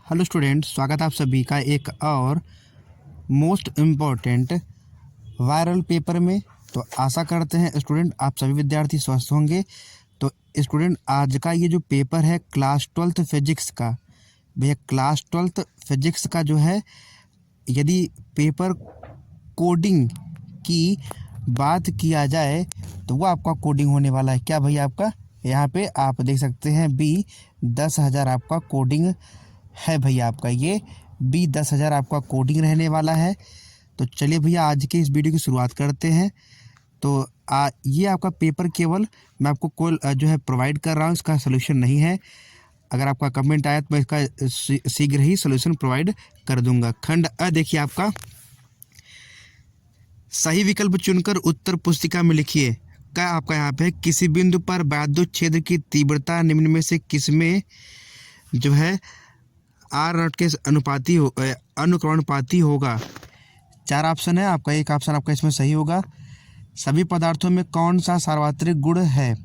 Hello student, स्वागत है आप सभी का एक और मोस्ट इम्पॉर्टेंट वायरल पेपर में। तो आशा करते हैं स्टूडेंट आप सभी विद्यार्थी स्वस्थ होंगे। तो स्टूडेंट आज का ये जो पेपर है क्लास 12th फिजिक्स का, भैया क्लास 12th फिजिक्स का जो है, यदि पेपर कोडिंग की बात किया जाए तो वो आपका कोडिंग होने वाला है। क्या भैया आपका यहाँ पे आप देख सकते हैं B10,000 आपका कोडिंग है भैया। आपका ये B10,000 आपका कोडिंग रहने वाला है। तो चलिए भैया आज के इस वीडियो की शुरुआत करते हैं। तो ये आपका पेपर केवल मैं आपको कॉल जो है प्रोवाइड कर रहा हूँ, इसका सोल्यूशन नहीं है। अगर आपका कमेंट आया तो मैं इसका शीघ्र ही सोल्यूशन प्रोवाइड कर दूंगा। खंड अ देखिए, आपका सही विकल्प चुनकर उत्तर पुस्तिका में लिखिए। क्या आपका यहाँ पे किसी बिंदु पर विद्युत क्षेत्र की तीव्रता निम्न में से किसमें जो है आर नॉट के अनुक्रमानुपाती होगा। 4 ऑप्शन है आपका, एक ऑप्शन आपका इसमें सही होगा। सभी पदार्थों में कौन सा सार्वत्रिक गुण है।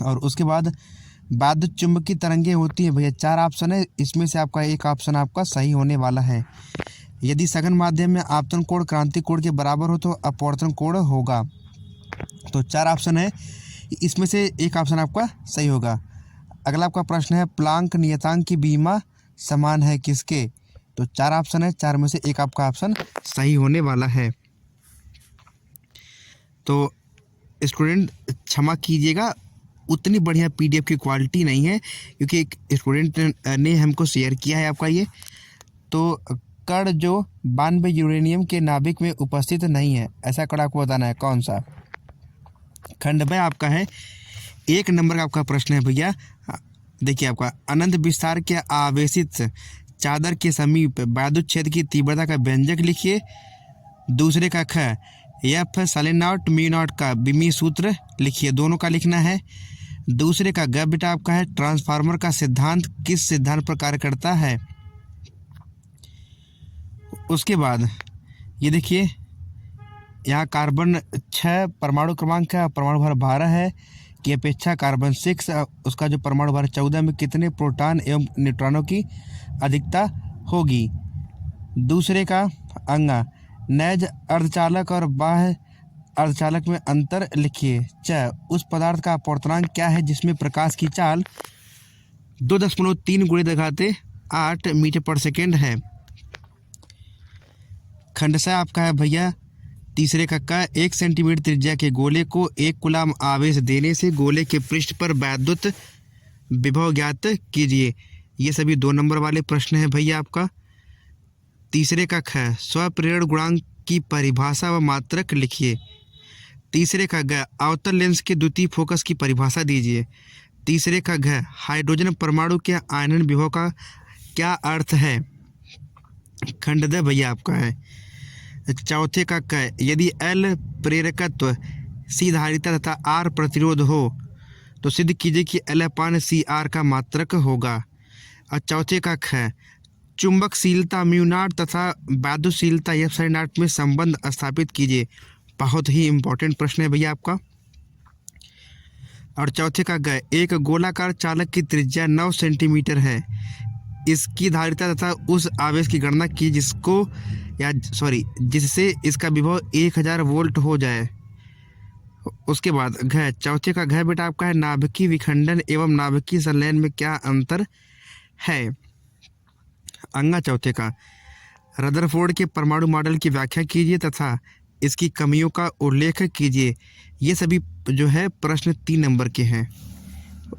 और उसके बाद विद्युत चुंबकीय तरंगें होती हैं भैया। 4 ऑप्शन है, इसमें से आपका एक ऑप्शन आपका सही होने वाला है। यदि सघन माध्यम में आपतन कोण क्रांतिक कोण के बराबर हो तो अपवर्तन कोण होगा। तो 4 ऑप्शन है, इसमें से एक ऑप्शन आपका सही होगा। अगला आपका प्रश्न है प्लांक नियतांक की बीमा समान है किसके। तो 4 ऑप्शन है, 4 में से एक आपका ऑप्शन सही होने वाला है। तो स्टूडेंट क्षमा कीजिएगा, उतनी बढ़िया पीडीएफ की क्वालिटी नहीं है क्योंकि एक स्टूडेंट ने हमको शेयर किया है आपका ये। तो कण जो 92 यूरेनियम के नाभिक में उपस्थित नहीं है, ऐसा कण आपको बताना है कौन सा। खंड में आपका है 1 नंबर का आपका प्रश्न है भैया। देखिए आपका अनंत विस्तार के आवेशित चादर के समीप विद्युत क्षेत्र की तीव्रता का व्यंजक लिखिए। दूसरे का ख एफ साइलेंट म्यू नॉट का विमीय सूत्र लिखिए, दोनों का लिखना है। दूसरे का ग बेटा आपका है ट्रांसफार्मर का सिद्धांत किस सिद्धांत पर कार्य करता है। उसके बाद ये देखिए, यहाँ कार्बन 6 परमाणु क्रमांक है, परमाणु भार 12 है की अपेक्षा कार्बन 6 उसका जो परमाणु भार 14 में कितने प्रोटॉन एवं न्यूट्रॉनों की अधिकता होगी। दूसरे का अंगा नैज अर्धचालक और बाह्य अर्धचालक में अंतर लिखिए। उस पदार्थ का अपवर्तनांक क्या है जिसमें प्रकाश की चाल 2.3 × 10⁸ मीटर पर सेकेंड है। खंड से आपका है भैया तीसरे का 1 सेंटीमीटर त्रिज्या के गोले को 1 कूलम आवेश देने से गोले के पृष्ठ पर विद्युत विभव ज्ञात कीजिए। ये सभी 2 नंबर वाले प्रश्न है भैया आपका। तीसरे का ख स्वप्रेरण गुणांक की परिभाषा व मात्रक लिखिए। तीसरे का ग अवतल लेंस के द्वितीय फोकस की परिभाषा दीजिए। तीसरे का घ हाइड्रोजन परमाणु के आयनन विभव का क्या अर्थ है। खंड द भैया आपका है चौथे का क यदि L प्रेरकत्व C धारिता तथा R प्रतिरोध हो तो सिद्ध कीजिए कि L/CR का मात्रक होगा। और चौथे का ख चुंबकशीलता म्यू नॉट तथा विद्युतशीलता F साइन नॉट में संबंध स्थापित कीजिए। बहुत ही इंपॉर्टेंट प्रश्न है भैया आपका। और चौथे का ग एक गोलाकार चालक की त्रिज्या 9 सेंटीमीटर है, इसकी धारिता तथा उस आवेश की गणना की जिससे इसका विभव 1000 वोल्ट हो जाए। उसके बाद घ चौथे का घ बेटा आपका है नाभिकीय विखंडन एवं नाभिकीय संलयन में क्या अंतर है। अंगा चौथे का रदरफोर्ड के परमाणु मॉडल की व्याख्या कीजिए तथा इसकी कमियों का उल्लेख कीजिए। ये सभी जो है प्रश्न 3 नंबर के हैं।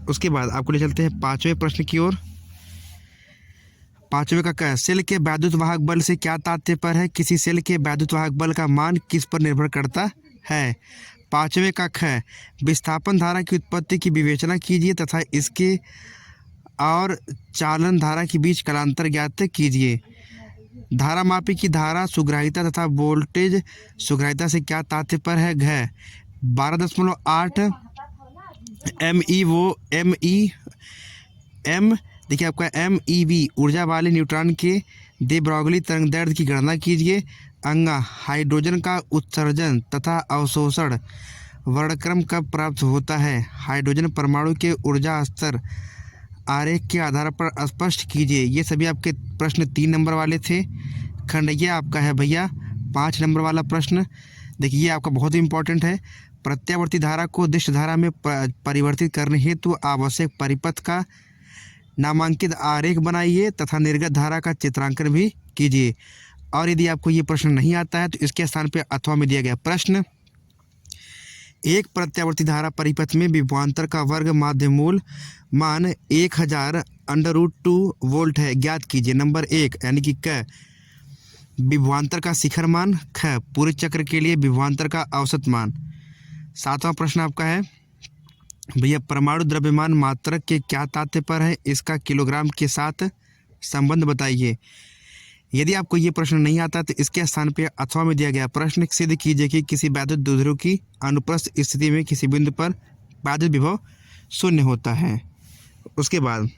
उसके बाद आपको ले चलते हैं 5वें प्रश्न की ओर। 5वें का सेल के विद्युत वाहक बल से क्या तात्पर्य है। किसी सेल के विद्युत वाहक बल का मान किस पर निर्भर करता है। 5वें का ख विस्थापन धारा की उत्पत्ति की विवेचना कीजिए तथा इसके और चालन धारा के बीच कालांतर ज्ञात कीजिए। धारा मापी की धारा सुग्राहिता तथा वोल्टेज सुग्राहिता से क्या तात्पर्य है। घ 12.8 MeV देखिए आपका MeV ऊर्जा वाले न्यूट्रॉन के दे ब्रॉगली तरंग दैर्ध्य की गणना कीजिए। अंगा हाइड्रोजन का उत्सर्जन तथा अवशोषण वर्णक्रम कब प्राप्त होता है। हाइड्रोजन परमाणु के ऊर्जा स्तर आरेख के आधार पर स्पष्ट कीजिए। ये सभी आपके प्रश्न 3 नंबर वाले थे। खंड ये आपका है भैया 5 नंबर वाला प्रश्न। देखिए ये आपका बहुत ही इंपॉर्टेंट है। प्रत्यावर्ती धारा को दिश धारा में परिवर्तित करने हेतु आवश्यक परिपथ का नामांकित आरेख बनाइए तथा निर्गत धारा का चित्रांकन भी कीजिए। और यदि आपको ये प्रश्न नहीं आता है तो इसके स्थान पर अथवा में दिया गया प्रश्न, एक प्रत्यावर्ती धारा परिपथ में विभवांतर का वर्ग माध्य मूल मान 1000√2 वोल्ट है, ज्ञात कीजिए। नंबर 1 यानी कि क, विभवांतर का शिखर मान। ख, पूरे चक्र के लिए विभवांतर का औसत मान। 7वां प्रश्न आपका है भैया, परमाणु द्रव्यमान मात्रक के क्या तात्पर्य है, इसका किलोग्राम के साथ संबंध बताइए। यदि आपको ये प्रश्न नहीं आता तो इसके स्थान पर अथवा में दिया गया प्रश्न, सिद्ध कीजिए कि किसी वैद्युत द्विध्रुव की अनुप्रस्थ स्थिति में किसी बिंदु पर वैद्युत विभव शून्य होता है। उसके बाद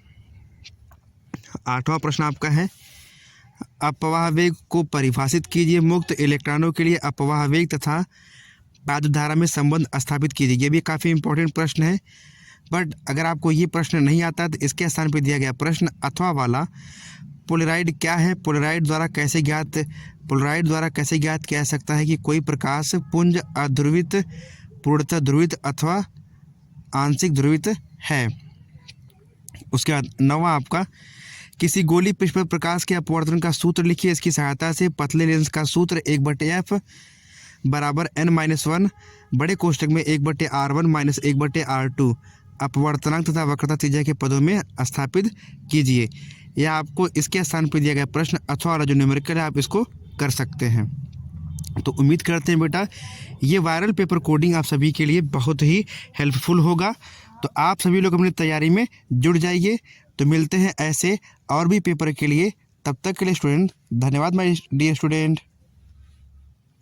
8वां प्रश्न आपका है, अपवाह वेग को परिभाषित कीजिए। मुक्त इलेक्ट्रॉनों के लिए अपवाह वेग तथा वैद्युत धारा में संबंध स्थापित कीजिए। ये भी काफ़ी इंपॉर्टेंट प्रश्न है। बट अगर आपको ये प्रश्न नहीं आता तो इसके स्थान पर दिया गया प्रश्न अथवा वाला, पोलराइड क्या है, पोलराइड द्वारा कैसे ज्ञात किया जा सकता है कि कोई प्रकाश पुंज अध्रुवित, पूर्णतः ध्रुवित अथवा आंशिक ध्रुवित है। उसके बाद 9वां आपका, किसी गोली पृष्ठ पर प्रकाश के अपवर्तन का सूत्र लिखिए। इसकी सहायता से पतले लेंस का सूत्र 1/f बराबर n-1 बड़े कोष्ठक में 1/r1 माइनस 1/r2 अपवर्तनांक तथा वक्रता त्रिज्या के पदों में स्थापित कीजिए। यह आपको इसके स्थान पर दिया गया प्रश्न अथवा वाला जो न्यूमेरिकल है आप इसको कर सकते हैं। तो उम्मीद करते हैं बेटा ये वायरल पेपर कोडिंग आप सभी के लिए बहुत ही हेल्पफुल होगा। तो आप सभी लोग अपनी तैयारी में जुड़ जाइए। तो मिलते हैं ऐसे और भी पेपर के लिए, तब तक के लिए स्टूडेंट धन्यवाद माय डियर स्टूडेंट।